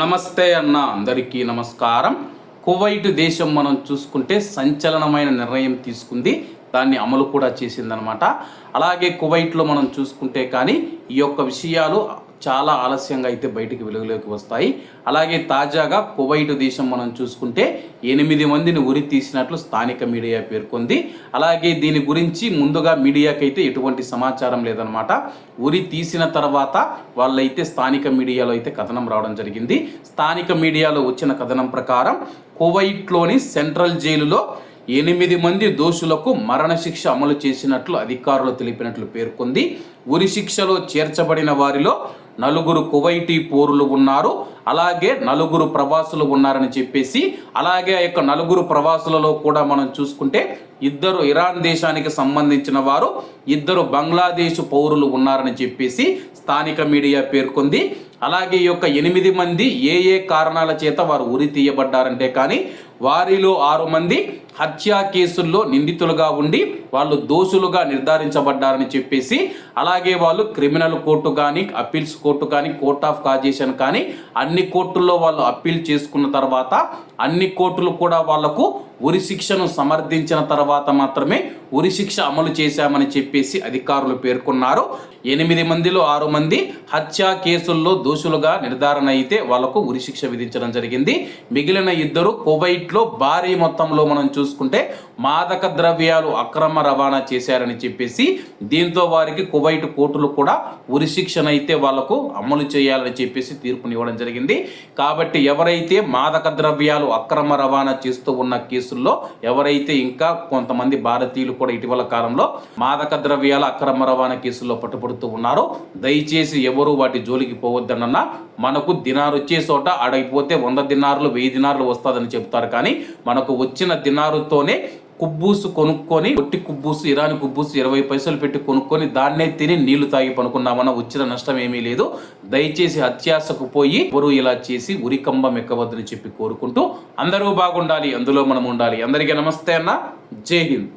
నమస్తే అన్న అందరికీ నమస్కారం. కువైట్ దేశం మనం చూసుకుంటే సంచలనమైన నిర్ణయం తీసుకుంది, దాన్ని అమలు కూడా చేసిందనమాట. అలాగే కువైట్లో మనం చూసుకుంటే కానీ ఈ యొక్క విషయాలు చాలా ఆలస్యంగా అయితే బయటికి వెలుగులోకి వస్తాయి. అలాగే తాజాగా కువైట్ దేశం మనం చూసుకుంటే 8 మందిని ఉరి తీసినట్లు స్థానిక మీడియా పేర్కొంది. అలాగే దీని గురించి ముందుగా మీడియాకి అయితే ఎటువంటి సమాచారం లేదనమాట. ఉరి తీసిన తర్వాత వాళ్ళైతే స్థానిక మీడియాలో అయితే కథనం రావడం జరిగింది. స్థానిక మీడియాలో వచ్చిన కథనం ప్రకారం కువైట్లోని సెంట్రల్ జైలులో 8 మంది దోషులకు మరణశిక్ష అమలు చేసినట్లు అధికారులు తెలిపినట్లు పేర్కొంది. ఉరి శిక్షలో చేర్చబడిన వారిలో 4 కువైటీ పౌరులు ఉన్నారు, అలాగే 4 ప్రవాసులు ఉన్నారని చెప్పేసి, అలాగే ఆ యొక్క 4 ప్రవాసులలో కూడా మనం చూసుకుంటే 2 ఇరాన్ దేశానికి సంబంధించిన వారు, 2 బంగ్లాదేశ్ పౌరులు ఉన్నారని చెప్పేసి స్థానిక మీడియా పేర్కొంది. అలాగే ఈ యొక్క 8 మంది ఏ కారణాల చేత వారు ఉరి తీయబడ్డారంటే కానీ వారిలో 6 మంది హత్యా కేసుల్లో నిందితులుగా ఉండి వాళ్ళు దోషులుగా నిర్ధారించబడ్డారని చెప్పేసి, అలాగే వాళ్ళు క్రిమినల్ కోర్టు కానీ, అప్పీల్స్ కోర్టు కానీ, కోర్ట్ ఆఫ్ కాజేషన్ కానీ అన్ని కోర్టుల్లో వాళ్ళు అప్పీల్ చేసుకున్న తర్వాత అన్ని కోర్టులు కూడా వాళ్లకు ఉరి శిక్షను సమర్థించిన తర్వాత మాత్రమే ఉరి శిక్ష అమలు చేశామని చెప్పేసి అధికారులు పేర్కొన్నారు. 8 మందిలో 6 మంది హత్యా కేసుల్లో దోషులుగా నిర్ధారణ అయితే వాళ్లకు ఉరి శిక్ష విధించడం జరిగింది. మిగిలిన 2 కువైట్లో భారీ మొత్తంలో మనం చూసుకుంటే మాదక ద్రవ్యాలు అక్రమ రవాణా చేశారని చెప్పేసి, దీంతో వారికి కువైట్ కోర్టులు కూడా ఉరి శిక్షను అయితే వాళ్లకు అమలు చేయాలని చెప్పేసి తీర్పునివ్వడం జరిగింది. కాబట్టి ఎవరైతే మాదక ద్రవ్యాలు అక్రమ రవాణా చేస్తూ ఉన్న కేసుల్లో ఎవరైతే ఇంకా కొంతమంది భారతీయులు కూడా ఇటీవల కాలంలో మాదక ద్రవ్యాల అక్రమ రవాణా కేసుల్లో పట్టుబడుతూ ఉన్నారో దయచేసి ఎవరు వాటి జోలికి పోవద్దన్న. మనకు దినారు వచ్చే చోట అడగిపోతే 100 దినారులు 1000 దినారులు వస్తుందని చెప్తారు, కానీ మనకు వచ్చిన దినారుతోనే కుబ్బూసు కొనుక్కొని, ఒట్టి కుబ్బూసు ఇరాని కుబ్బూసు 20 పైసలు పెట్టి కొనుక్కొని దాన్నే తిని నీళ్లు తాగి పనుకున్నామన్న వచ్చిన నష్టం ఏమీ లేదు. దయచేసి అత్యాశకు పోయి ఎవరు ఇలా చేసి ఉరికంబం ఎక్కవద్దని చెప్పి కోరుకుంటూ అందరూ బాగుండాలి, అందులో మనం ఉండాలి. అందరికీ నమస్తే అన్న, జై హింద్.